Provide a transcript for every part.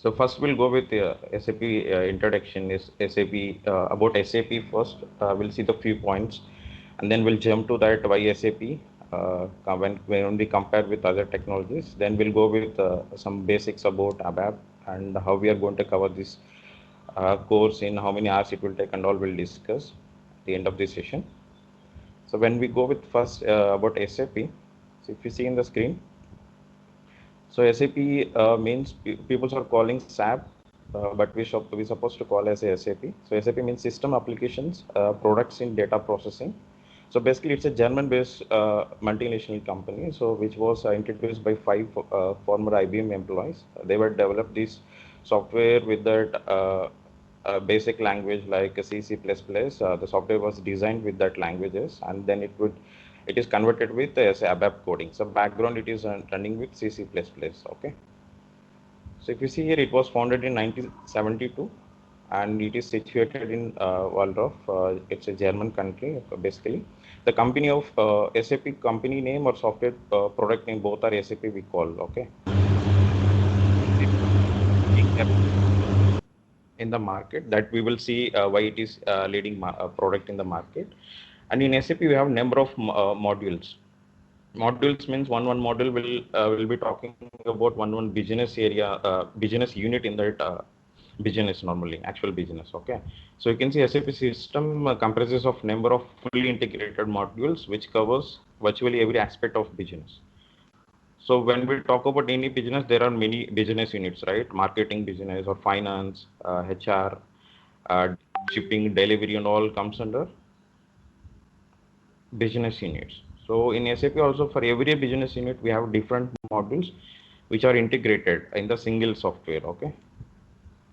So first we'll go with SAP introduction. Is SAP about SAP first? We'll see the few points, and then we'll jump to that why SAP. When we compare with other technologies, then we'll go with some basics about ABAP and how we are going to cover this course in how many hours it will take and all we'll discuss at the end of this session. So when we go with first about SAP, so if you see in the screen, so SAP means people are calling SAP, but we supposed to call as a SAP. So SAP means System Applications Products in Data Processing. So basically, it's a German-based multinational company. So which was introduced by five former IBM employees. They were developed this software with that basic language like C, C++. The software was designed with that languages, and then it is converted with say ABAP coding. So background it is running with C, C++. Okay. So if you see here, it was founded in 1972, and it is situated in Waldorf. It's a German country, basically. The company of SAP company name or software product name, both are SAP we call, okay. In the market that we will see why it is leading product in the market. And in SAP we have number of modules. Modules means one module will be talking about one business area, business unit in that business, normally actual business. Okay, so you can see SAP system comprises of number of fully integrated modules which covers virtually every aspect of business. So when we talk about any business, there are many business units, right? Marketing business or finance, HR, uh, shipping, delivery, and all comes under business units. So in SAP also, for every business unit, we have different modules which are integrated in the single software. Okay,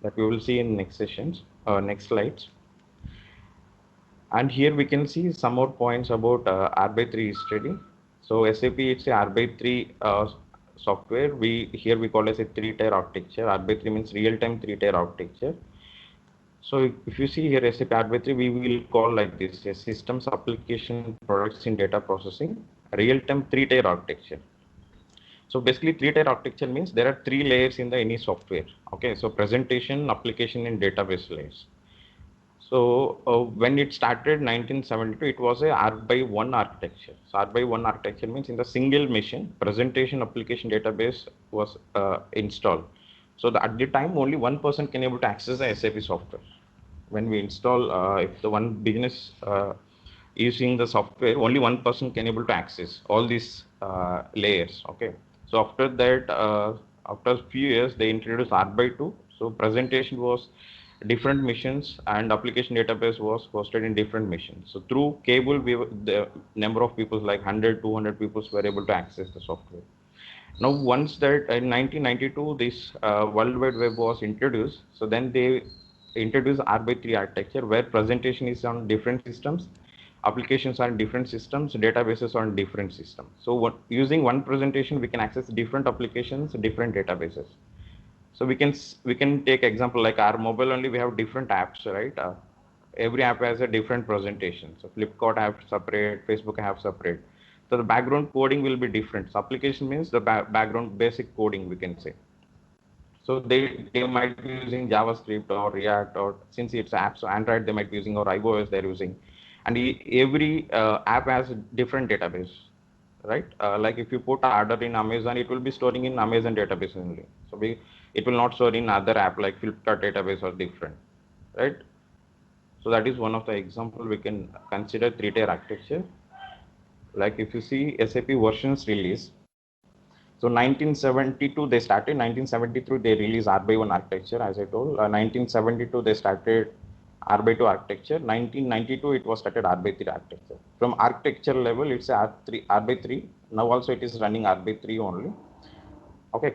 that we will see in next sessions, next slides. And here we can see some more points about R/3 study. So SAP, it's a R/3 software. Here we call as a three-tier architecture. R/3 means real-time three-tier architecture. So if you see here SAP R/3, we will call like this: a systems application products in data processing, real-time three-tier architecture. So basically, three-tier architecture means there are three layers in the any software. Okay, so presentation, application, and database layers. So when it started 1972, it was a R by 1 architecture. So R by 1 architecture means in the single machine, presentation, application, database was installed. So at the time, only one person can able to access the SAP software. When we install, if the one business using the software, only one person can able to access all these layers. Okay. So after that, after a few years, they introduced R by 2. So presentation was different missions and application database was hosted in different missions. So through cable, the number of people like 100, 200 people were able to access the software. Now, once that in 1992, this World Wide Web was introduced, so then they introduced R by 3 architecture where presentation is on different systems, applications are in different systems, databases are in different systems. So using one presentation, we can access different applications, different databases. So we can take example like our mobile only, we have different apps, right? Every app has a different presentation. So Flipkart have separate, Facebook have separate. So the background coding will be different. So application means the background basic coding, we can say. So they might be using JavaScript or React, or since it's apps, so Android they might be using, or iOS they're using, and every app has a different database, right? Like if you put order in Amazon, it will be storing in Amazon database only. So it will not store in other app like Flipkart database or different, right? So that is one of the example we can consider three-tier architecture. Like if you see SAP versions release, so 1972 they started, 1973 they released R by 1 architecture, as I told. 1972 they started R by 2 architecture. 1992 it was started R by 3 architecture. From architecture level, it's R by 3. Now also it is running R by 3 only. Okay,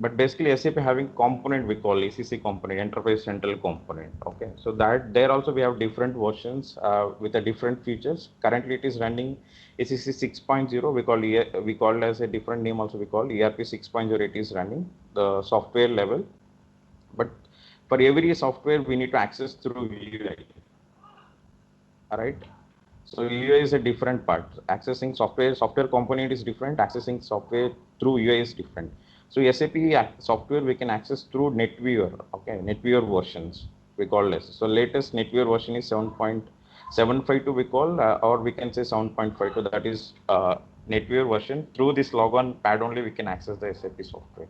but basically SAP having component we call ECC component, enterprise central component. Okay, so that there also we have different versions with the different features. Currently it is running ECC 6.0. We call as a different name also, we call ERP 6.0. It is running the software level, but for every software we need to access through UI. All right. So UI is a different part. Accessing software component is different. Accessing software through UI is different. So SAP software we can access through NetWeaver. Okay, NetWeaver versions we call this. So latest NetWeaver version is 7.752 we call, or we can say 7.52. That is NetWeaver version. Through this logon pad only we can access the SAP software.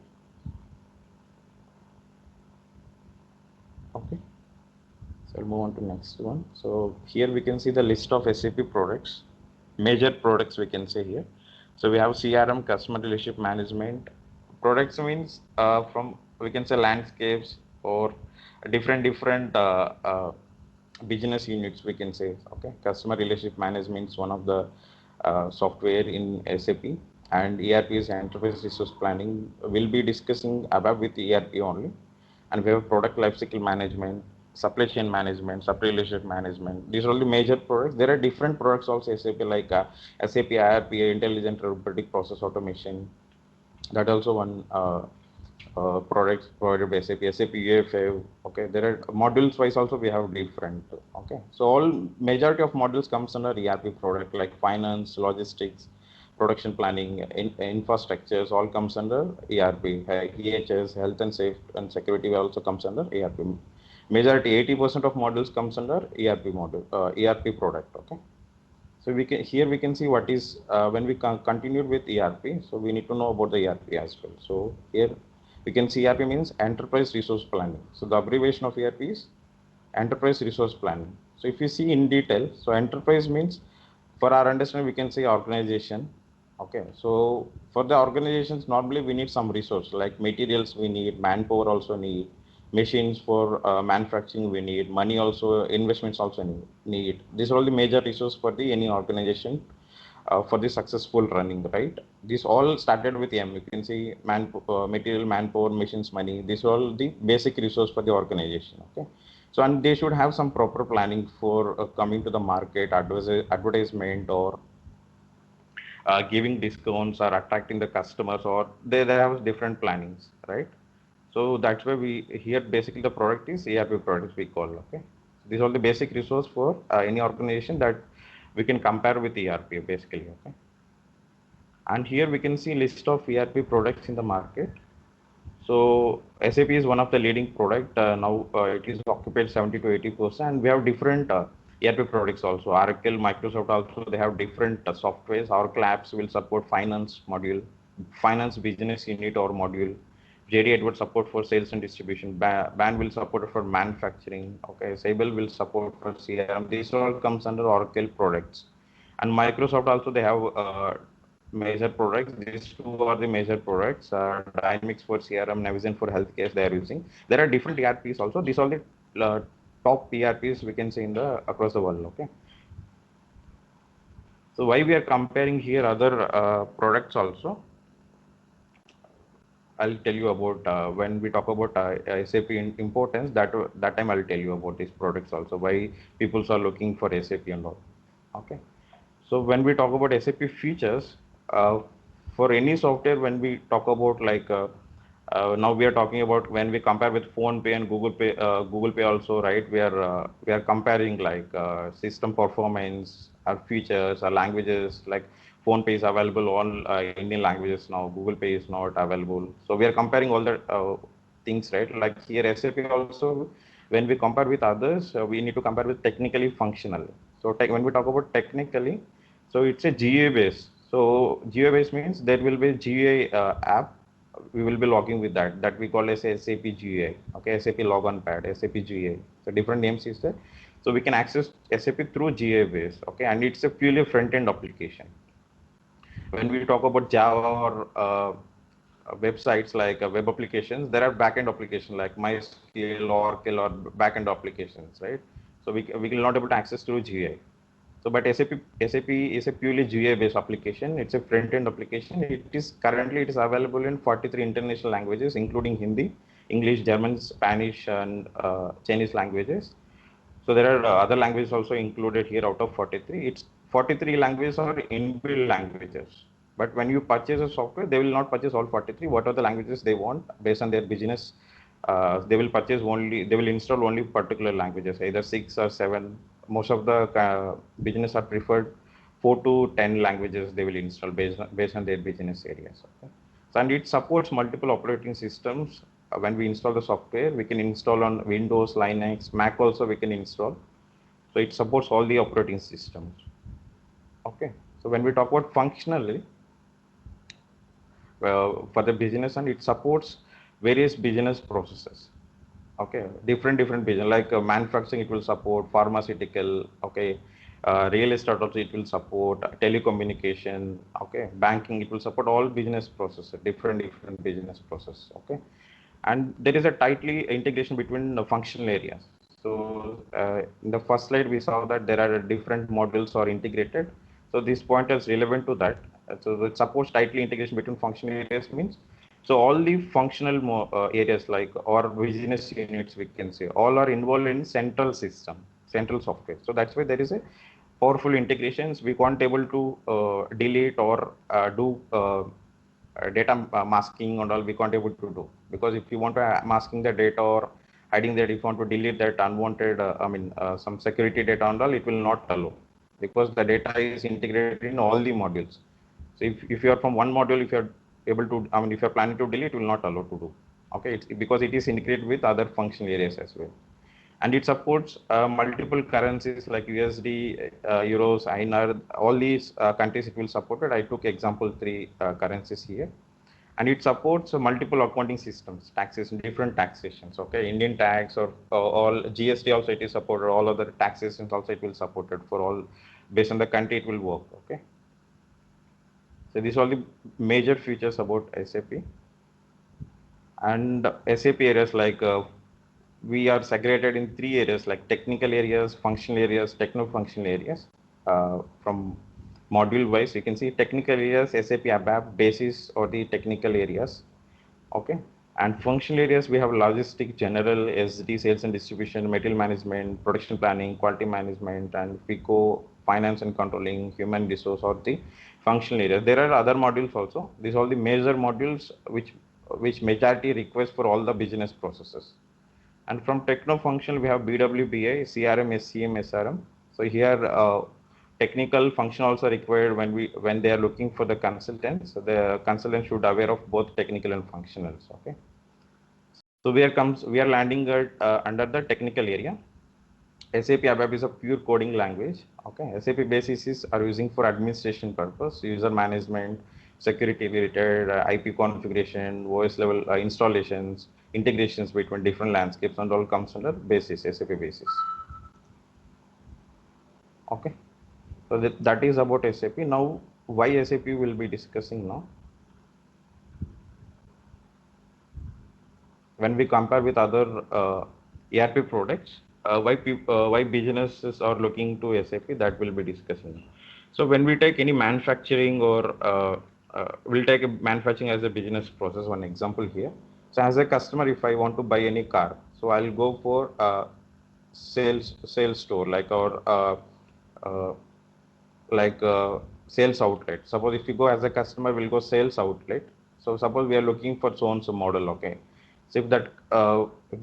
Okay. So I'll move on to next one. So here we can see the list of SAP products, major products we can say here. So we have CRM, customer relationship management. Products means from we can say landscapes or different business units we can say. Okay, customer relationship management is one of the software in SAP, and ERP is enterprise resource planning. We'll be discussing above with ERP only, and we have product lifecycle management, supply chain management, supply relationship management. These are all the major products. There are different products also SAP like SAP IRP, intelligent robotic process automation. That also one products provided by SAP, SAP UFA. Okay, there are modules wise also we have different. Okay, so all majority of modules comes under ERP product like finance, logistics, production planning, infrastructures all comes under ERP. EHS, health and safety and security also comes under ERP. Majority 80% of modules comes under ERP module, ERP product. Okay. So we can here we can see what is when we continued with ERP. So we need to know about the ERP as well. So here we can see ERP means enterprise resource planning. So the abbreviation of ERP is enterprise resource planning. So if you see in detail, so enterprise means for our understanding we can say organization. Okay, so for the organizations normally we need some resource like materials we need, manpower also need, machines for manufacturing we need, money also, investments also need. These are all the major resources for the any organization for the successful running, right? This all started with M. You can see material, manpower, machines, money. These are all the basic resource for the organization. Okay, so and they should have some proper planning for coming to the market, advertisement, or giving discounts or attracting the customers, or they have different plannings, right? So that's why we here basically the product is ERP products we call. Okay, these are the basic resource for any organization that we can compare with ERP basically. Okay, and here we can see list of ERP products in the market. So SAP is one of the leading product now. It is occupied 70 to 80%, and we have different ERP products also. Oracle, Microsoft also they have different softwares. Oracle apps will support finance module, finance business unit or module. JD Edwards support for sales and distribution. BAN will support for manufacturing. Okay, Sable will support for CRM. This all comes under Oracle products. And Microsoft also they have major products. These two are the major products. Dynamics for CRM, Navision for healthcare they are using. There are different ERPs also. These are the top ERPs we can say in the across the world. Okay. So why we are comparing here other products also? I'll tell you about when we talk about SAP importance. That time I'll tell you about these products also. Why people are looking for SAP and all. Okay. So when we talk about SAP features, for any software, when we talk about like now we are talking about when we compare with Phone Pay and Google Pay also, right? We are comparing like system performance, our features, our languages. Like Phone Pay is available all Indian languages now. Google Pay is not available. So we are comparing all the things, right? Like here SAP also, when we compare with others, we need to compare with technically functional. So when we talk about technically, so it's a GA base. So GA base means there will be GA app. We will be logging with that we call as SAP GA. Okay, SAP logon pad, SAP GA. So different names is there. So we can access SAP through GA base. Okay, and it's a purely front end application. When we talk about Java or websites like web applications, there are backend applications like MySQL, Oracle, or backend applications, right? So we will not able to access through GA. So, but SAP is a purely GA-based application. It's a front-end application. It is available in 43 international languages, including Hindi, English, German, Spanish, and Chinese languages. So there are other languages also included here out of 43. It's 43 languages are inbuilt languages. But when you purchase a software, they will not purchase all 43. What are the languages they want based on their business? They will install only particular languages, either 6 or 7. Most of the business are preferred 4 to 10 languages they will install based on their business areas. Okay? And it supports multiple operating systems. When we install the software, we can install on Windows, Linux, Mac also we can install. So it supports all the operating systems. Okay. So when we talk about functionally, for the business, and it supports various business processes. Okay, different business, like manufacturing it will support, pharmaceutical, okay, real estate also it will support, telecommunication, okay, banking it will support all business processes, different business process. Okay, and there is a tightly integration between the functional areas. So in the first slide we saw that there are different modules are integrated. So this point is relevant to that. So it supports tightly integration between functional areas means, so all the functional areas like or business units we can say all are involved in central system, central software. So that's why there is a powerful integrations. We can't able to delete or do data masking and all, we can't able to do, because if you want to masking the data or hiding that, if you want to delete that unwanted some security data and all, it will not allow, because the data is integrated in all the modules. So if you are from one module, if you are able to, if you're planning to delete, it will not allow to do. Okay, it's because it is integrated with other functional areas as well. And it supports multiple currencies like USD, Euros, INR, all these countries it will support it. I took example 3 currencies here. And it supports multiple accounting systems, taxes, different taxations. Okay, Indian tax or all GST also it is supported. All other taxations also it will support it for all, based on the country it will work. Okay, so these are all the major features about SAP. And SAP areas like we are segregated in 3 areas like technical areas, functional areas, techno-functional areas. From module wise, you can see technical areas, SAP ABAP, basis or the technical areas. Okay. And functional areas, we have logistic, general, SD, sales and distribution, material management, production planning, quality management, and FICO, finance and controlling, human resource, or the functional areas. There are other modules also. These are all the major modules which majority request for all the business processes. And from techno-functional, we have BWBI, CRM, SCM, SRM. So here, technical function also required when they are looking for the consultants. So the consultant should aware of both technical and functionals. Okay. So we are landing at, under the technical area. SAP ABAP is a pure coding language. Okay, SAP bases are using for administration purpose, user management, security related, IP configuration, OS level installations, integrations between different landscapes, and all comes under basis, SAP basis. Okay, so that is about SAP. Now, why SAP will be discussing now. When we compare with other ERP products, why businesses are looking to SAP, that will be discussing. So when we take any manufacturing or we'll take a manufacturing as a business process, one example here. So as a customer, if I want to buy any car, so I'll go for sales store like our uh, sales outlet. Suppose if you go as a customer, we'll go sales outlet. So suppose we are looking for so and so model. Okay, so if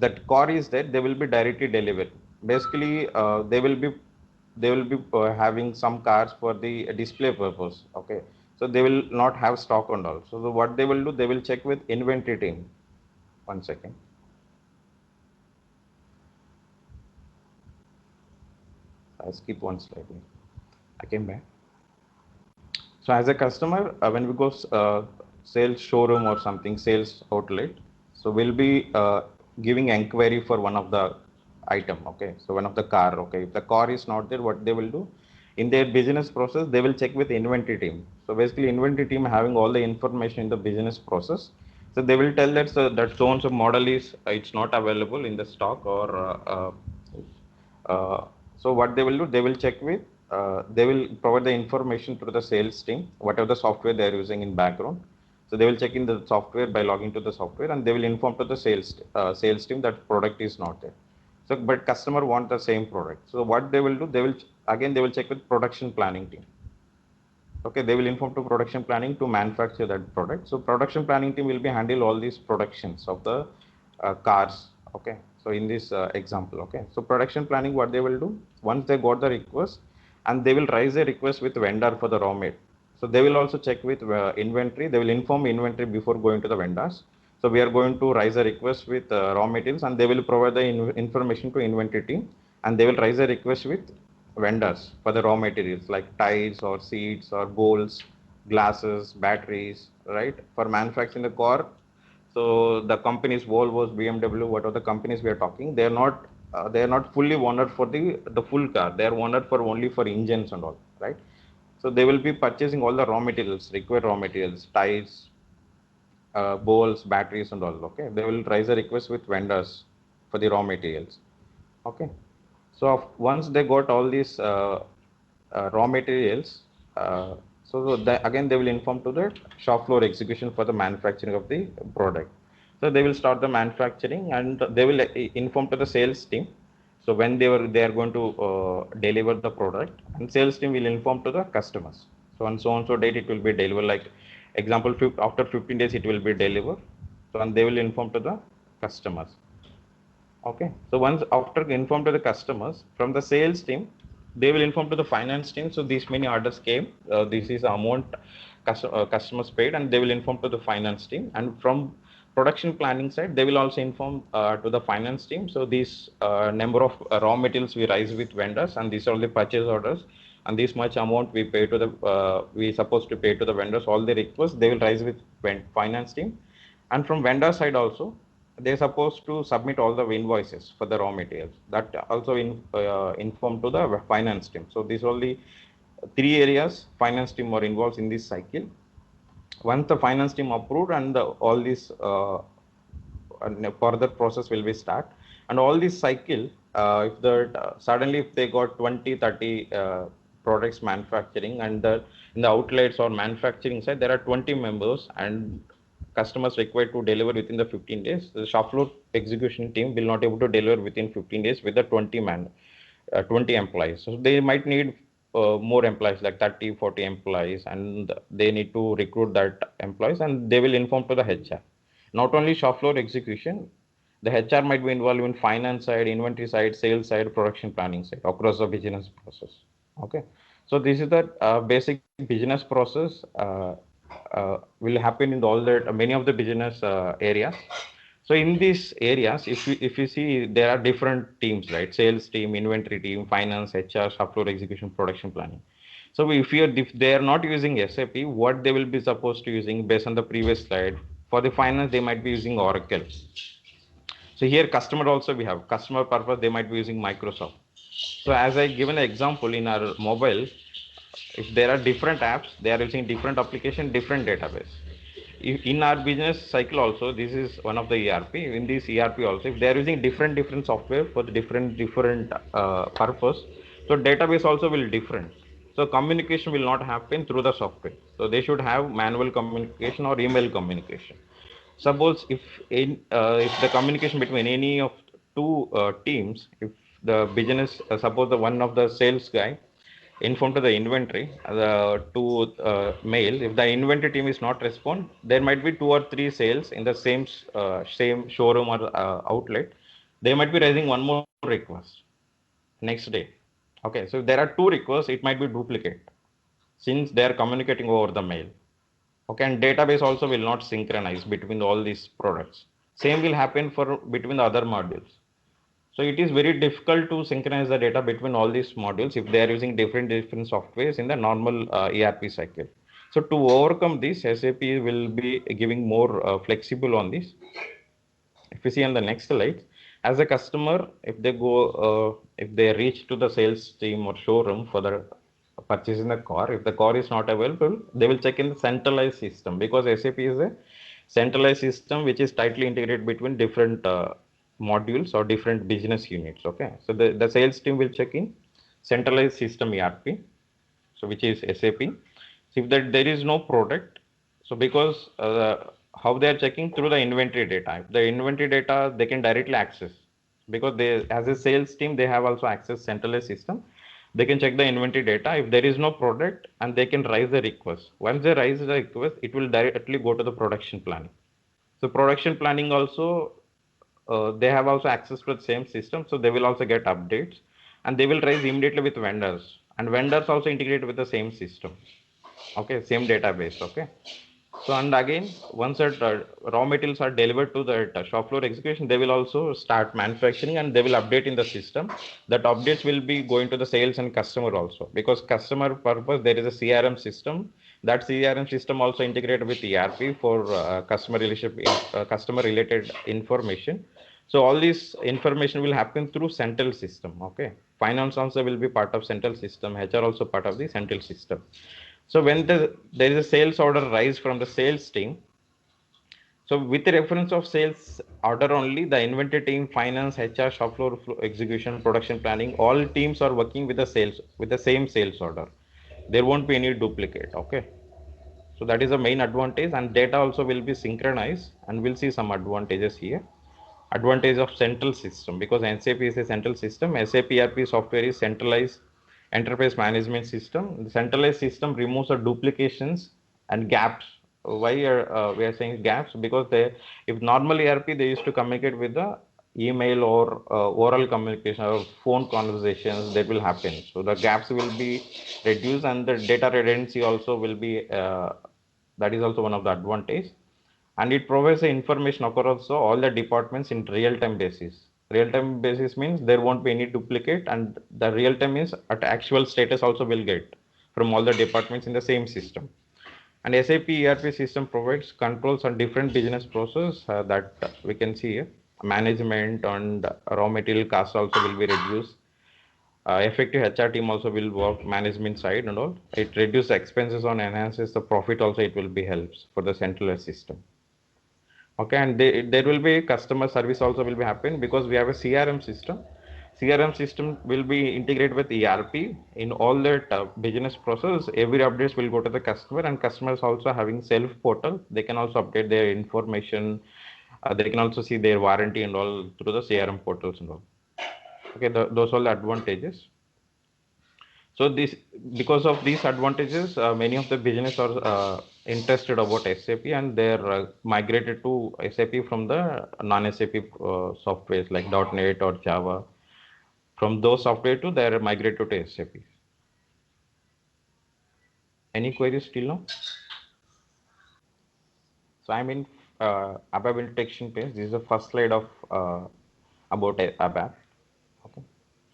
that car is there, they will be directly delivered. Basically, they will be having some cars for the display purpose. Okay, so they will not have stock and all. So what they will do, they will check with inventory team. One second. I skip one slide. I came back. So as a customer, when we go sales showroom or something, sales outlet, so we'll be giving inquiry for one of the item. Okay, so one of the car. Okay, if the car is not there, what they will do in their business process, they will check with inventory team. So basically, inventory team having all the information in the business process. So they will tell that that so and so model is it's not available in the stock, or so what they will do, they will check with, they will provide the information to the sales team, whatever the software they are using in background. So they will check in the software by logging to the software, and they will inform to the sales team that product is not there. So, but customer want the same product. So what they will do, they will check with production planning team. Okay, they will inform to production planning to manufacture that product. So production planning team will be handle all these productions of the cars. Okay, so in this example, okay, so production planning, what they will do, once they got the request, and they will raise a request with vendor for the raw material. So they will also check with inventory. They will inform inventory before going to the vendors. So we are going to raise a request with raw materials, and they will provide the information to inventory team, and they will raise a request with vendors for the raw materials like tires or seats or bowls, glasses, batteries, right? For manufacturing the car, so the companies Volvo, BMW, whatever the companies we are talking, they are not fully honored for the full car. They are honored for only for engines and all, right? So they will be purchasing all the raw materials, required raw materials, tires, bowls, batteries, and all. Okay, they will raise a request with vendors for the raw materials. Okay, so once they got all these raw materials, again they will inform to the shop floor execution for the manufacturing of the product. So they will start the manufacturing, and they will inform to the sales team. So when they are going to deliver the product, and sales team will inform to the customers. So on so date it will be delivered. Like example, after 15 days it will be delivered. So and they will inform to the customers. Okay. So once after inform to the customers from the sales team, they will inform to the finance team. So these many orders came. This is the amount customers paid, and they will inform to the finance team. And from production planning side, they will also inform to the finance team. So these number of raw materials we raise with vendors, and these are the purchase orders. And this much amount we pay to the we supposed to pay to the vendors. All the requests they will raise with finance team, and from vendor side also they're supposed to submit all the invoices for the raw materials that also inform to the finance team. So these are the three areas finance team are involved in this cycle. Once the finance team approved, and all this further process will be start, and all this cycle, if the suddenly if they got 20 30 products manufacturing, and in the outlets or manufacturing side there are 20 members, and customers required to deliver within the 15 days, the shop floor execution team will not able to deliver within 15 days with the 20 employees. So they might need more employees like 30 40 employees, and they need to recruit that employees, and they will inform to the HR. Not only shop floor execution, the HR might be involved in finance side, inventory side, sales side, production planning side across the business process. Okay, so this is the basic business process will happen in all the many of the business areas. So in these areas, if you see, there are different teams, right? Sales team, inventory team, finance, HR, shop floor execution, production planning. So if they are not using SAP, what they will be supposed to using based on the previous slide? For the finance, they might be using Oracle. So here, customer also we have customer purpose. They might be using Microsoft. So as I given an example in our mobile, if there are different apps, they are using different application, different database. In our business cycle also, this is one of the ERP. In this ERP also, if they are using different software for the different purpose, so database also will different. So communication will not happen through the software. So they should have manual communication or email communication. Suppose if the communication between any of two teams, if the business suppose the one of the sales guy inform to the inventory to mail, if the inventory team is not respond, there might be two or three sales in the same showroom or outlet. They might be raising one more request next day. Okay, so if there are two requests, it might be duplicate since they are communicating over the mail. Okay, and database also will not synchronize between all these products. Same will happen for between the other modules. So it is very difficult to synchronize the data between all these modules if they are using different softwares in the normal ERP cycle. So to overcome this, SAP will be giving more flexible on this. If you see on the next slide, as a customer, if they reach to the sales team or showroom for the purchasing the car, if the car is not available, they will check in the centralized system, because SAP is a centralized system which is tightly integrated between different modules or different business units. Okay, so the sales team will check in centralized system ERP, so which is SAP. So if that there is no product, so because how they are checking through the inventory data. If the inventory data they can directly access, because they as a sales team they have also access centralized system. They can check the inventory data. If there is no product, and they can raise the request. Once they raise the request, it will directly go to the production planning. So production planning also they have also access to the same system, so they will also get updates, and they will raise immediately with vendors, and vendors also integrate with the same system. Okay, same database. Okay. So, and again, once that raw materials are delivered to the shop floor execution, they will also start manufacturing and they will update in the system. That updates will be going to the sales and customer also, because customer purpose, there is a CRM system. That CRM system also integrated with ERP for customer relationship, customer related information. So all this information will happen through central system. Okay. Finance also will be part of central system. HR also part of the central system. So when there is a sales order rise from the sales team, so with the reference of sales order only, the inventory team, finance, HR, shop floor execution, production planning, all teams are working with the sales with the same sales order. There won't be any duplicate. Okay. So that is the main advantage, and data also will be synchronized, and we'll see some advantages here. Advantage of central system, because SAP is a central system. SAP ERP software is centralized enterprise management system. The centralized system removes the duplications and gaps. Why are we are saying gaps? Because they, if normal ERP they used to communicate with the email or oral communication or phone conversations, that will happen. So the gaps will be reduced, and the data redundancy also will be. That is also one of the advantage, and it provides the information across all the departments in real-time basis. Real-time basis means there won't be any duplicate, and the real-time means at actual status also will get from all the departments in the same system. And SAP ERP system provides controls on different business process that we can see here. Management and raw material costs also will be reduced. Effective HR team also will work management side and all. It reduces expenses on enhances the profit also. It will be helps for the centralized system. Okay, and there will be customer service also will be happen, because we have a CRM system. CRM system will be integrated with ERP in all that business process. Every updates will go to the customer, and customers also having self portal. They can also update their information. They can also see their warranty and all through the CRM portals and all. Okay, those are the advantages. So this, because of these advantages, many of the business are interested about SAP, and they're migrated to SAP from the non-SAP softwares like .NET or Java. From those software to they're migrated to SAP. Any queries still now? So I'm in ABAP introduction page. This is the first slide of about ABAP. Okay.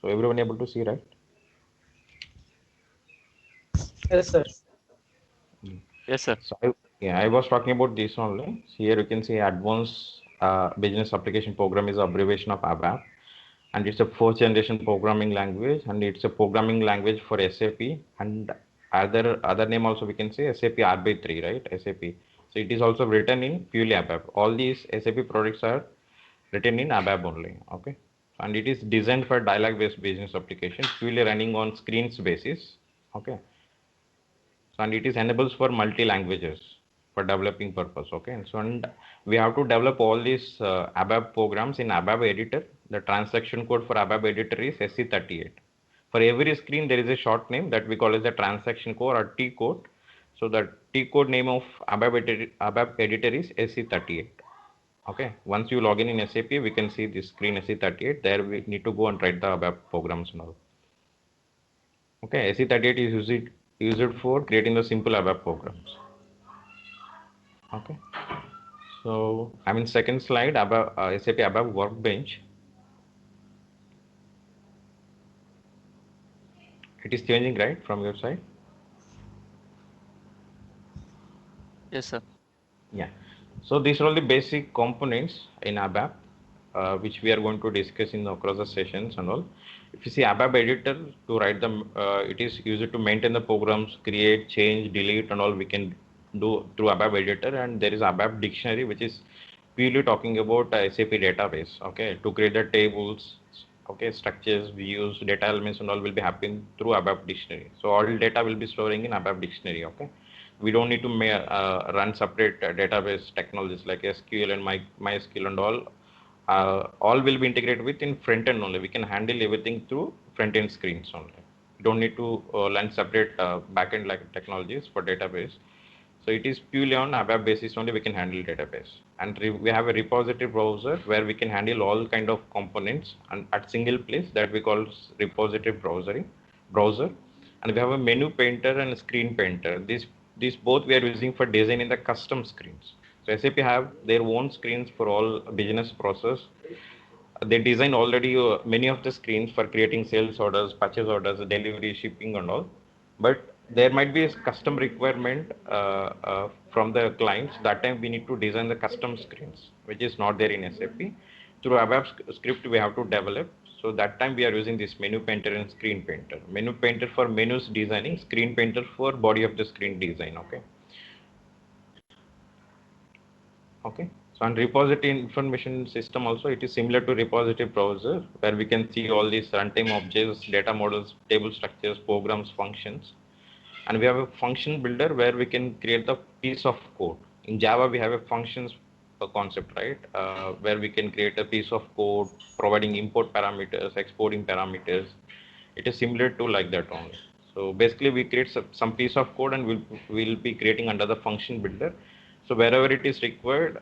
So everyone able to see, right? Yes, sir. Yes, sir. So yeah, I was talking about this only. So here you can see advanced business application program is abbreviation of ABAP, and it's a fourth generation programming language, and it's a programming language for SAP, and other name also we can say SAP RB3, right? SAP. So it is also written in purely ABAP. All these SAP products are written in ABAP only. Okay, and it is designed for dialog based business application, purely running on screens basis. Okay, so, and it is enables for multi languages for developing purpose. Okay, and so, and we have to develop all these ABAP programs in ABAP editor. The transaction code for ABAP editor is SC38. For every screen there is a short name that we call as the transaction code or T code. So the T code name of ABAP editor is SC38. Okay, once you log in SAP, we can see this screen SC38. There we need to go and write the ABAP programs now. Okay, SC38 is used for creating the simple ABAP programs. Okay, so I'm in second slide about SAP ABAP Workbench. It is changing, right, from your side? Yes, sir. Yeah. So these are all the basic components in ABAP, which we are going to discuss in across the sessions and all. If you see ABAP editor to write them, it is used to maintain the programs, create, change, delete, and all we can do through ABAP editor. And there is ABAP dictionary, which is purely talking about SAP database. Okay, to create the tables, okay, structures, views, data elements, and all will be happening through ABAP dictionary. So all data will be storing in ABAP dictionary. Okay, we don't need to run separate database technologies like SQL and MySQL and all. All will be integrated within front end only. We can handle everything through front end screens only. We don't need to learn separate back end like technologies for database. So it is purely on ABAP basis only we can handle database. And we have a repository browser where we can handle all kind of components and at single place that we call repository browser. and we have a menu painter and a screen painter. These both we are using for designing the custom screens. So SAP have their own screens for all business process. They design already many of the screens for creating sales orders, purchase orders, delivery, shipping, and all. But there might be a custom requirement from the clients. That time we need to design the custom screens, which is not there in SAP. Through ABAP script, we have to develop. So that time we are using this menu painter and screen painter. Menu painter for menus designing, screen painter for body of the screen design. Okay. So on repository information system also, it is similar to repository browser, where we can see all these runtime objects, data models, table structures, programs, functions. And we have a function builder where we can create the piece of code. In Java, we have a functions concept, right? Where we can create a piece of code, providing import parameters, exporting parameters. It is similar to like that only. So basically, we create some piece of code and we'll be creating under the function builder. So wherever it is required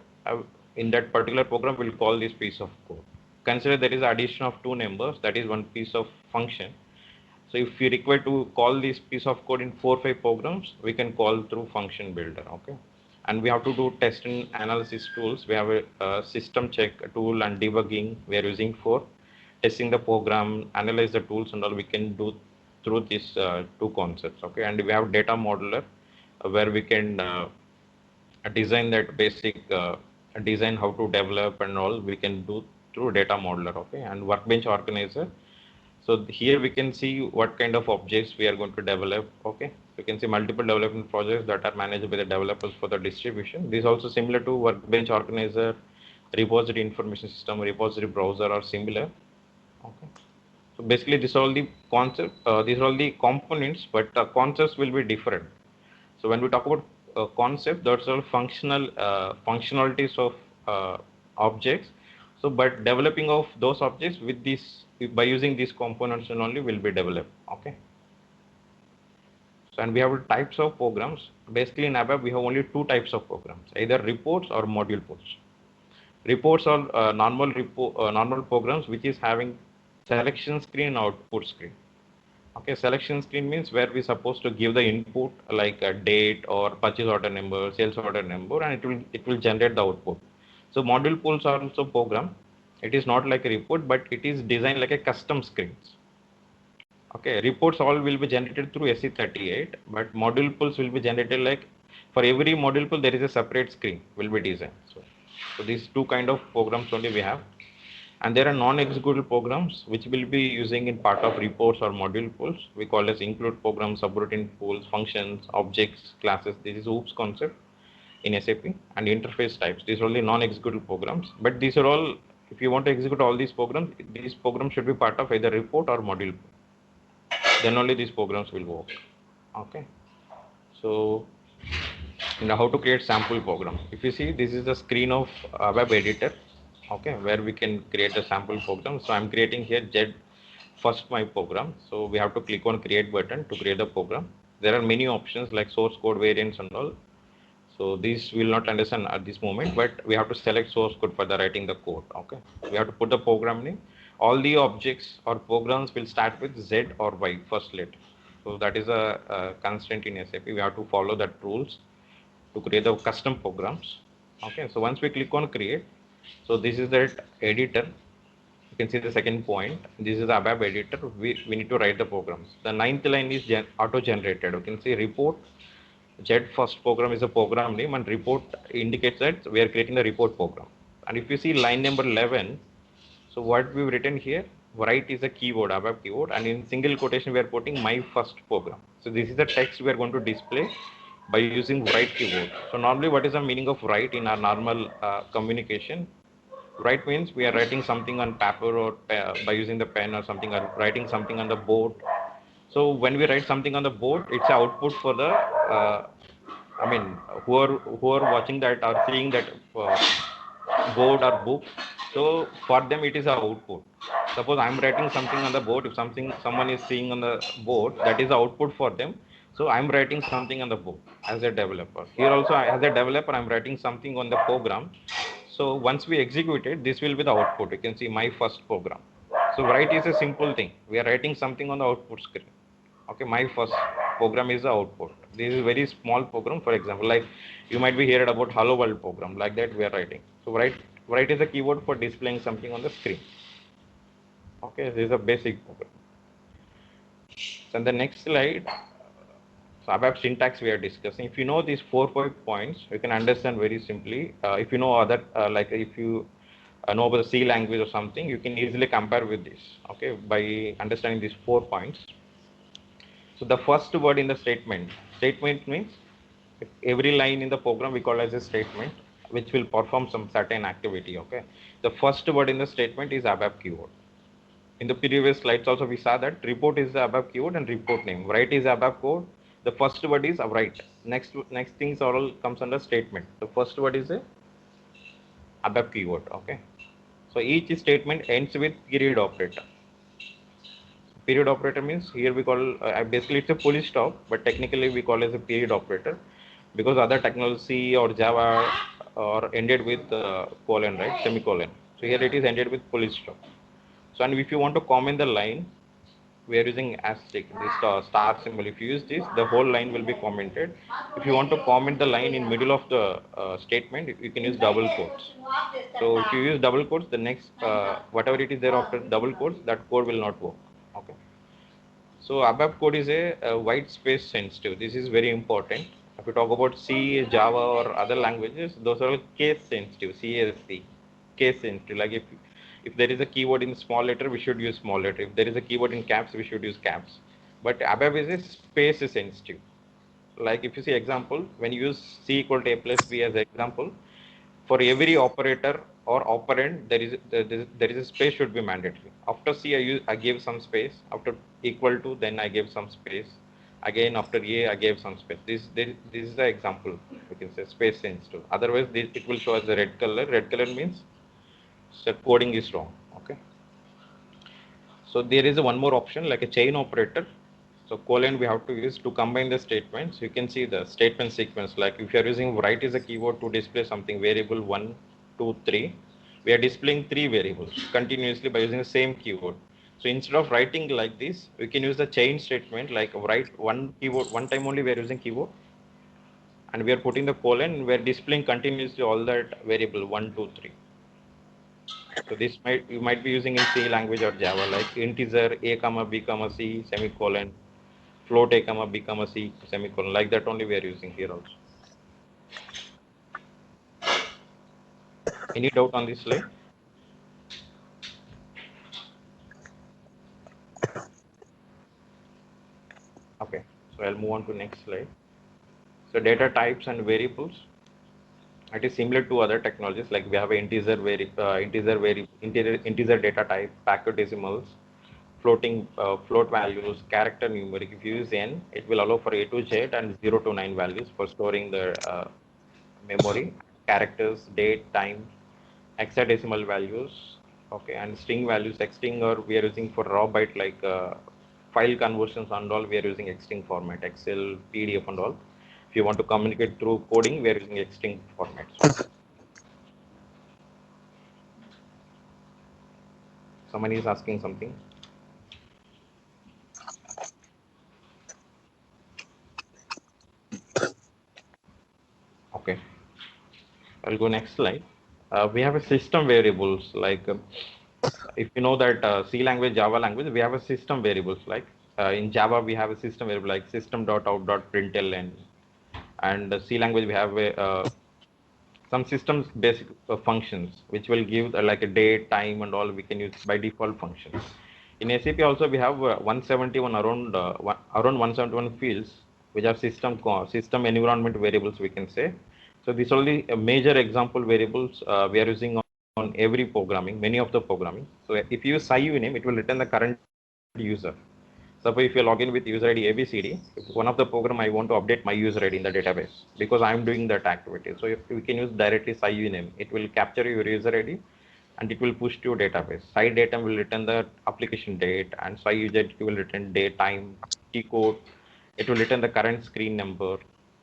in that particular program, we'll call this piece of code. Consider there is addition of two numbers, that is one piece of function. So if you require to call this piece of code in 4 or 5 programs, we can call through function builder. Okay. And we have to do test and analysis tools. We have a system check tool and debugging we are using for testing the program, analyze the tools and all we can do through these two concepts. Okay. And we have data modeler where we can design that basic design how to develop and all we can do through data modeler. Okay. And workbench organizer, so here we can see what kind of objects we are going to develop. Okay, you can see multiple development projects that are managed by the developers for the distribution. This is also similar to workbench organizer, repository information system, repository browser are similar. Okay, so basically these are all the concepts, these are all the components, but the concepts will be different. So when we talk about concept, that's all functional functionalities of objects. So, but developing of those objects with this by using these components and only will be developed. Okay. So, and we have types of programs. Basically, in ABAP, we have only two types of programs: either reports or module pulls. Reports are normal programs which is having selection screen, output screen. Okay, selection screen means where we supposed to give the input like a date or purchase order number, sales order number, and it will generate the output. So module pools are also program. It is not like a report, but it is designed like a custom screens. Okay, reports all will be generated through SE38, but module pools will be generated like for every module pool there is a separate screen will be designed. So these two kind of programs only we have. And there are non-executable programs which will be using in part of reports or module pools. We call as include programs, subroutine pools, functions, objects, classes. This is OOPS concept in SAP and interface types. These are only non-executable programs. But these are all, if you want to execute all these programs should be part of either report or module pool. Then only these programs will work. Okay. So now how to create sample program. If you see, this is the screen of web editor. Okay, where we can create a sample program. So I'm creating here Z first my program. So we have to click on create button to create the program. There are many options like source code variants and all. So these will not understand at this moment, but we have to select source code for the writing the code. Okay, we have to put the program name. All the objects or programs will start with Z or Y first letter. So that is a constraint in SAP. We have to follow that rules to create the custom programs. Okay, so once we click on create, so this is that editor. You can see the second point. This is the ABAP editor. We need to write the programs. The ninth line is auto generated. You can see report. Z first program is a program name and report indicates that we are creating the report program. And if you see line number 11, so what we've written here, write is a keyword, ABAP keyword, and in single quotation we are putting my first program. So this is the text we are going to display by using write keyword. So normally what is the meaning of write in our normal communication? Write means we are writing something on paper or by using the pen or something, or writing something on the board. So when we write something on the board, it's output for the, I mean, who are watching that or seeing that board or book. So for them it is a output. Suppose I'm writing something on the board. If someone is seeing on the board, that is the output for them. So I'm writing something on the board as a developer. Here also as a developer, I'm writing something on the program. So once we execute it, this will be the output. You can see my first program. So write is a simple thing. We are writing something on the output screen. Okay, my first program is the output. This is a very small program. For example, like you might be heard about hello world program, like that we are writing. So write is a keyword for displaying something on the screen. Okay, this is a basic program. So in the next slide, so ABAP syntax we are discussing. If you know these 4 5 points, you can understand very simply. If you know other, like if you know about the C language or something, you can easily compare with this. Okay, by understanding these 4 points. So the first word in the statement. Statement means every line in the program we call as a statement, which will perform some certain activity. Okay, the first word in the statement is ABAP keyword. In the previous slides also we saw that report is the ABAP keyword and report name. Write is ABAP code. The first word is write. Next things are all comes under statement. The first word is a ABAP keyword. Okay. So each statement ends with period operator. Period operator means here we call basically it's a full stop, but technically we call as a period operator because other technology or Java are ended with colon, right, semicolon. So here it is ended with full stop. So and if you want to comment the line, we are using asterisk, this star symbol. If you use this, the whole line will be commented. If you want to comment the line in middle of the statement, you can use double quotes. So if you use double quotes, the next whatever it is there after double quotes, that code will not work. Okay. So ABAP code is a white space sensitive. This is very important. If you talk about C, Java, or other languages, those are case sensitive. CSC, case sensitive. Like if there is a keyword in small letter, we should use small letter. If there is a keyword in caps, we should use caps. But ABAP is a space sensitive. Like if you see example, when you use C equal to A plus B as example, for every operator or operand, there is a space should be mandatory. After C, I gave some space. After equal to, then I gave some space. Again, after A, I gave some space. This is the example. We can say space sensitive. Otherwise, it will show as a red color. Red color means the coding is wrong. Okay. So there is a one more option like a chain operator. So colon we have to use to combine the statements. You can see the statement sequence. Like if you are using write is a keyword to display something variable 1, 2, 3. We are displaying 3 variables continuously by using the same keyword. So instead of writing like this, we can use the chain statement like write one keyword one time only we are using keyword and we are putting the colon. We are displaying continuously all that variable 1, 2, 3. So this you might be using in C language or Java, like integer a comma b comma c semicolon, float a comma b comma c semicolon. Like that only we are using here also. Any doubt on this slide? Okay, so I'll move on to next slide. So data types and variables. It is similar to other technologies like we have integer data type, packet decimals, float values, character numeric. If you use n, it will allow for a to z and 0 to 9 values for storing the memory, characters, date, time, hexadecimal values, okay, and string values. Xstring or we are using for raw byte like file conversions and all. We are using Xstring format, Excel, PDF and all. If you want to communicate through coding, we are using Xstring formats. Someone is asking something. Okay, I'll go next slide. We have a system variables like if you know that C language, Java language, we have a system variables like in Java we have a system variable like system.out.println, and C language we have some systems basic functions which will give like a date, time, and all we can use by default functions. In SAP also we have 171 around 171 fields which are system environment variables we can say. So these are the major example variables we are using on every programming, many of the programming. So if you use SciUname, it will return the current user. Suppose if you log in with user ID ABCD, if one of the program I want to update my user ID in the database because I'm doing that activity. So if we can use directly SciUname, it will capture your user ID and it will push to your database. SciDatum will return the application date and SciUJT will return date, time, T code. It will return the current screen number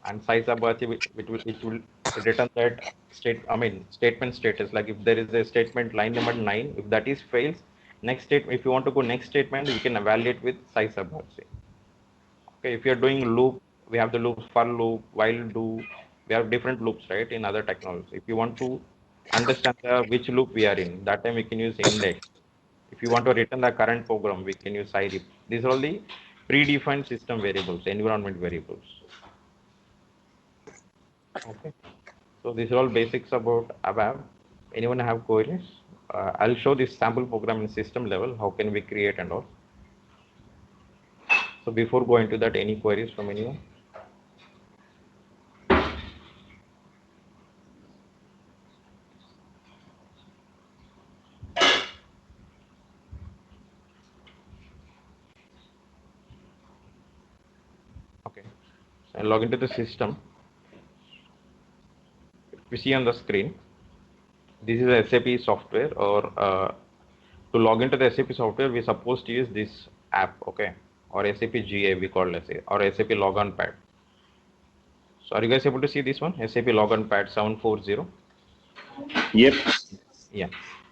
and SciSubArchive it will return that statement status. Like if there is a statement line number 9, if that is fails, next state if you want to go next statement, you can evaluate with SciSubArchive. Okay, if you're doing loop, we have the loops for loop, while do, we have different loops, right, in other technologies. If you want to understand which loop we are in, that time we can use index. If you want to return the current program, we can use IRIP. These are all the predefined system variables, environment variables. Okay, so these are all basics about ABAP. Anyone have queries? I'll show this sample program in system level. How can we create and all? So before going to that, any queries from anyone? Okay, so I'll log into the system. We see on the screen, this is a SAP software, or to log into the SAP software, we're supposed to use this app, okay, or SAP GA, we call it, or SAP Logon Pad. So are you guys able to see this one, SAP Logon Pad 740? Yep. Yeah.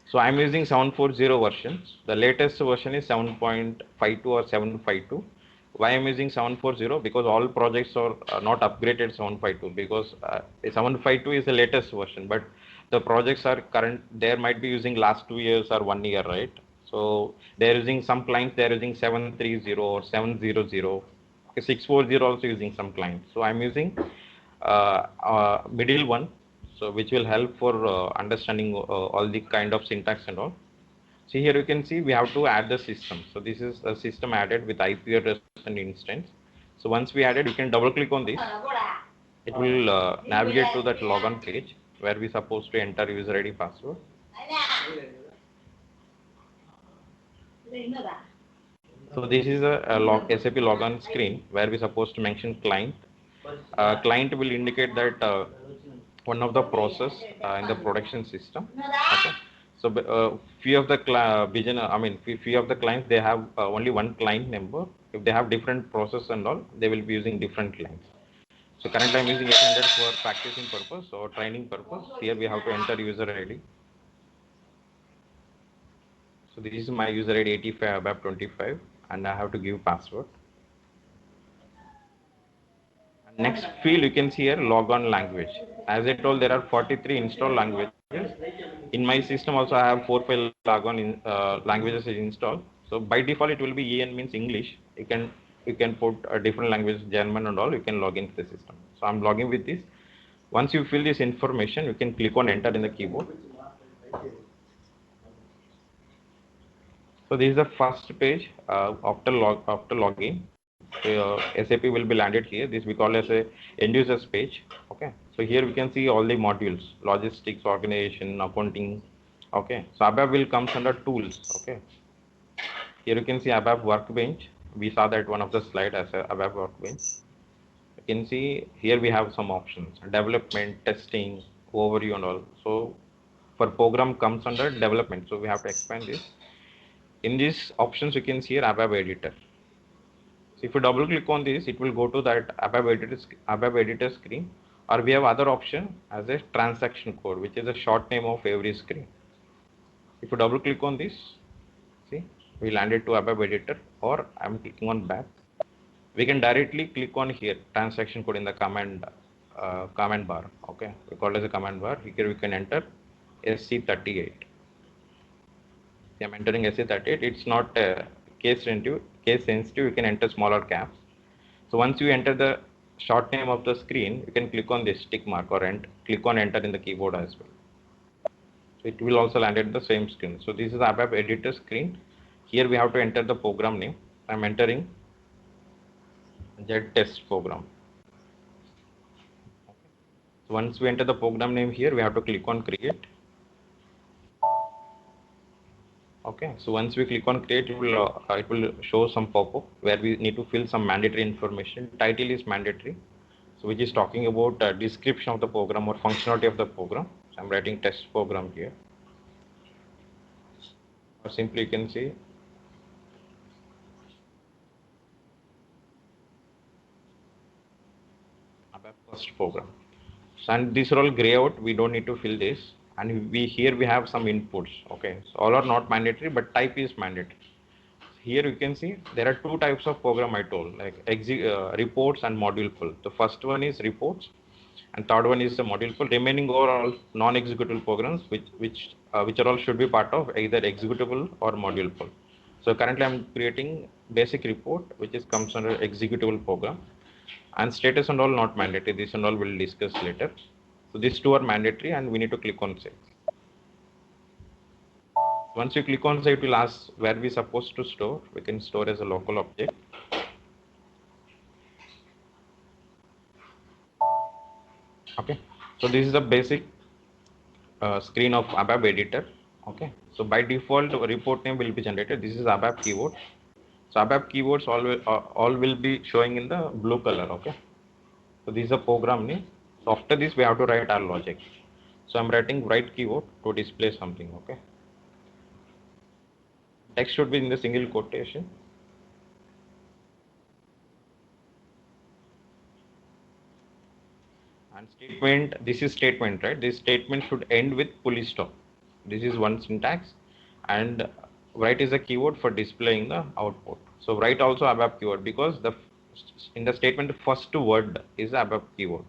So I'm using 740 versions. The latest version is 7.52 or 752. Why I'm using 740? Because all projects are not upgraded 752, because 752 is the latest version, but the projects are current. There might be using last 2 years or 1 year, right? So they're using, some clients they're using 730 or 700. Okay, 640 also using some clients. So I'm using middle one, so which will help for understanding all the kind of syntax and all. See here, you can see we have to add the system. So this is a system added with IP address and instance. So once we added, you can double click on this. It will navigate to that logon page where we supposed to enter user ID password. So this is a SAP logon screen where we supposed to mention client. Client will indicate that one of the process in the production system. Okay. So few of the few of the clients, they have only one client number. If they have different process and all, they will be using different clients. So currently I'm using 800 for practicing purpose or training purpose. Here we have to enter user ID. So this is my user ID 85 ABAP 25, and I have to give password. Next field, you can see here logon language. As I told, there are 43 installed languages. In my system also I have 4 5 logon languages installed. So by default it will be EN, means English. You can put a different language, German and all. You can log into the system. So I'm logging with this. Once you fill this information, you can click on enter in the keyboard. So this is the first page after login. SAP will be landed here. This we call as a end users page. Okay. So here we can see all the modules: logistics, organization, accounting. Okay. So ABAP will comes under tools. Okay. Here you can see ABAP workbench. We saw that one of the slide as a ABAP workbench. You can see here we have some options: development, testing, overview and all. So for program comes under development. So we have to expand this. In these options, you can see here ABAP editor. So if you double click on this, it will go to that ABAP editor screen, or we have other option as a transaction code, which is a short name of every screen. If you double click on this, see, we landed to ABAP editor, or I'm clicking on back. We can directly click on here, transaction code, in the command bar. Okay, we call it as a command bar. Here we can enter SC38. I'm entering SC38. It's not case sensitive. You can enter smaller caps. So once you enter the short name of the screen, you can click on this tick mark or click on enter in the keyboard as well. So it will also land at the same screen. So this is the ABAP editor screen. Here we have to enter the program name. I'm entering Z test program. Okay. So once we enter the program name here, we have to click on create. Okay, so once we click on create, it will show some pop-up where we need to fill some mandatory information. Title is mandatory, so which is talking about description of the program or functionality of the program. So I'm writing test program here, or simply you can say ABAP first program. So, and these are all gray out. We don't need to fill this. And here we have some inputs. Okay, so all are not mandatory, but type is mandatory. here you can see there are two types of program I told, like reports and module pull. The first one is reports, and third one is the module pull. Remaining are all non-executable programs, which are all should be part of either executable or module pull. So currently I'm creating basic report, which is comes under executable program, and status and all not mandatory. This and all we'll discuss later. So these two are mandatory, and we need to click on save. Once you click on save, it will ask where we supposed to store. We can store as a local object. Okay, so this is the basic screen of ABAP editor. Okay, so by default report name will be generated. This is ABAP keyword. So ABAP keywords all will be showing in the blue color. Okay, so this is a program name. So after this we have to write our logic. So I'm writing write keyword to display something. Okay, text should be in the single quotation. And statement, this is statement, right? This statement should end with pull stop. This is one syntax, and write is a keyword for displaying the output. So write also ABAP keyword, because in the statement the first word is ABAP keyword.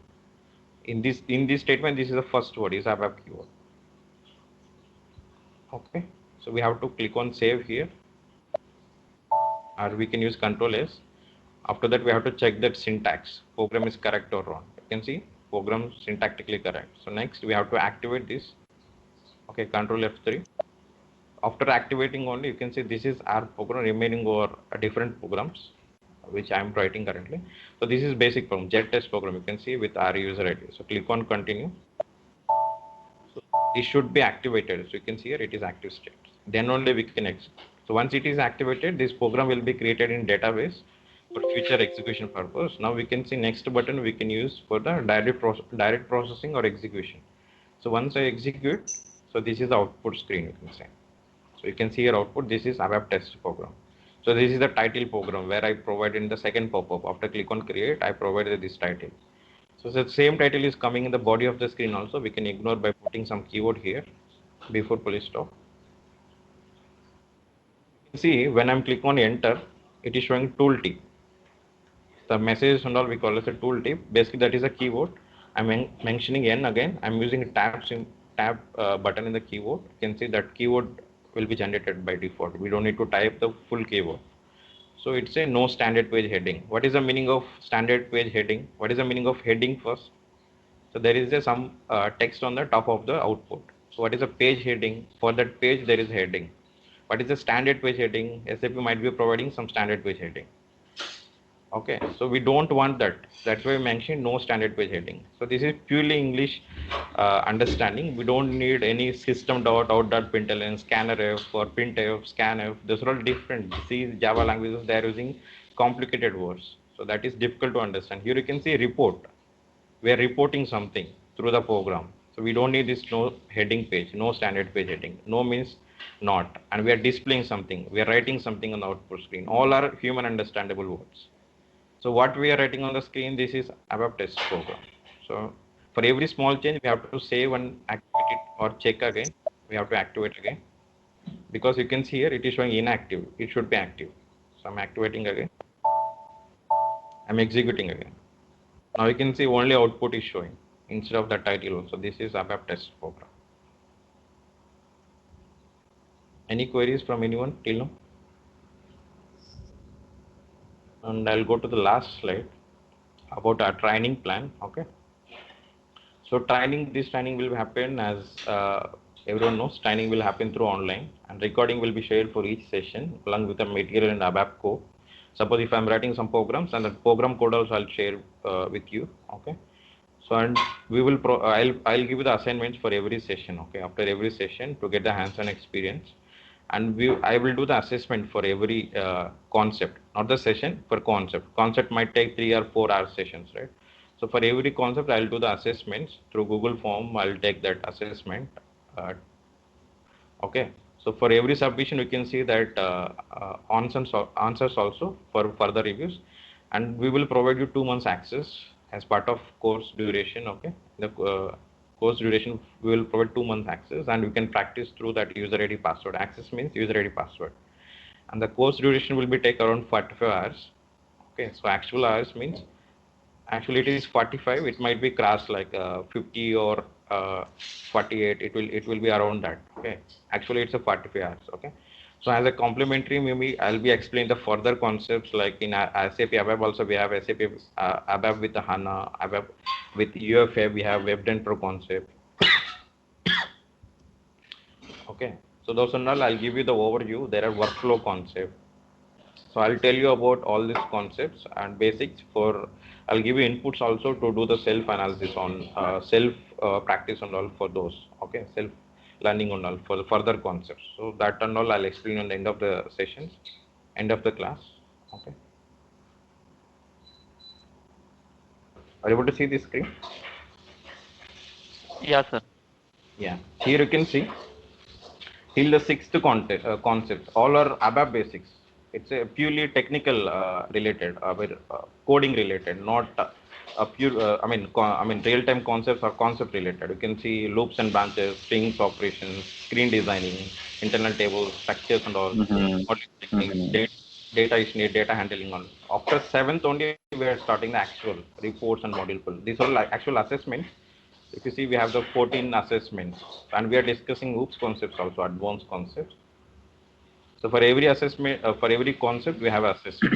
In this statement, this is the first word is ABAP keyword. Okay, so we have to click on save here, or we can use Control S. After that, we have to check that syntax program is correct or wrong. You can see program syntactically correct. So next we have to activate this. Okay, Control F3. After activating only, you can see this is our program. Remaining or different programs which I am writing currently. So this is basic program, jet test program. You can see with our user ID. So click on continue. So it should be activated. So you can see here it is active state. Then only we can execute. So once it is activated, this program will be created in database for future execution purpose. Now we can see next button we can use for the direct processing or execution. So once I execute, so this is the output screen, you can say. So you can see your output. This is ABAP test program. So this is the title program where I provided in the second pop-up. After click on create, I provided this title. So the same title is coming in the body of the screen also. We can ignore by putting some keyword here before pull stop. See, when I'm clicking on enter, it is showing tooltip. The message and all we call as a tooltip. Basically, that is a keyword. I'm mentioning N again. I'm using a tab button in the keyboard. You can see that keyword will be generated by default. We don't need to type the full keyword. So it's a no standard page heading. What is the meaning of standard page heading? What is the meaning of heading first? So there is some text on the top of the output. So what is a page heading? For that page, there is heading. What is the standard page heading? SAP might be providing some standard page heading. Okay, so we don't want that. That's why we mentioned no standard page heading. So this is purely English understanding. We don't need any system.out.println, scannerf or printf, scanf. Those are all different. See, Java languages, they are using complicated words. So that is difficult to understand. Here you can see report. We are reporting something through the program. So we don't need this no heading page, no standard page heading. No means not. And we are displaying something. We are writing something on the output screen. All are human understandable words. So what we are writing on the screen, this is ABAP test program. So for every small change, we have to save and activate it or check again. We have to activate again, because you can see here it is showing inactive. It should be active. So I'm activating again. I'm executing again. Now you can see only output is showing instead of the title also. This is ABAP test program. Any queries from anyone till now? And I'll go to the last slide about our training plan. Okay. So this training will happen as everyone knows, training will happen through online, and recording will be shared for each session along with the material and ABAP code. Suppose if I'm writing some programs, and the program code also I'll share with you. Okay. So and we will I'll give you the assignments for every session. Okay. After every session to get the hands-on experience, and I will do the assessment for every concept, not the session, for concept. Concept might take 3 or 4 hour sessions, right? So for every concept, I'll do the assessments through Google Form. I'll take that assessment. Okay. So for every submission, you can see that answers also for further reviews, and we will provide you 2 months access as part of course duration. Okay. The course duration, we will provide 2 months access, and you can practice through that user ID password. Access means user ID password. and the course duration will be take around 45 hours. Okay, so actual hours means actually it is 45. It might be crossed like 50 or 48. It will be around that. Okay, actually it's a 45 hours. Okay, so as a complementary, maybe I'll be explaining the further concepts like in SAP ABAP also we have SAP ABAP with the HANA, ABAP with UFA we have WebDentro concept. Okay, so those and all I'll give you the overview. There are workflow concept. So I'll tell you about all these concepts and basics for, I'll give you inputs also to do the self analysis on self practice and all for those. Okay, self learning and all for the further concepts. So that and all I'll explain on the end of the sessions, end of the class. Okay. Are you able to see the screen? Yeah, sir. Yeah. Here you can see till the sixth concept. All are ABAP basics. It's a purely technical related, coding related, not a pure. I mean, real-time concepts or concept related. You can see loops and branches, strings operations, screen designing, internal tables, structures and all, Mm-hmm. modeling techniques, Mm-hmm. data is need, data handling on. After seventh only, we are starting the actual reports and module pull. These are like actual assessments. If you see, we have the 14 assessments, and we are discussing OOPS concepts also, advanced concepts. So for every assessment, for every concept, we have assessment.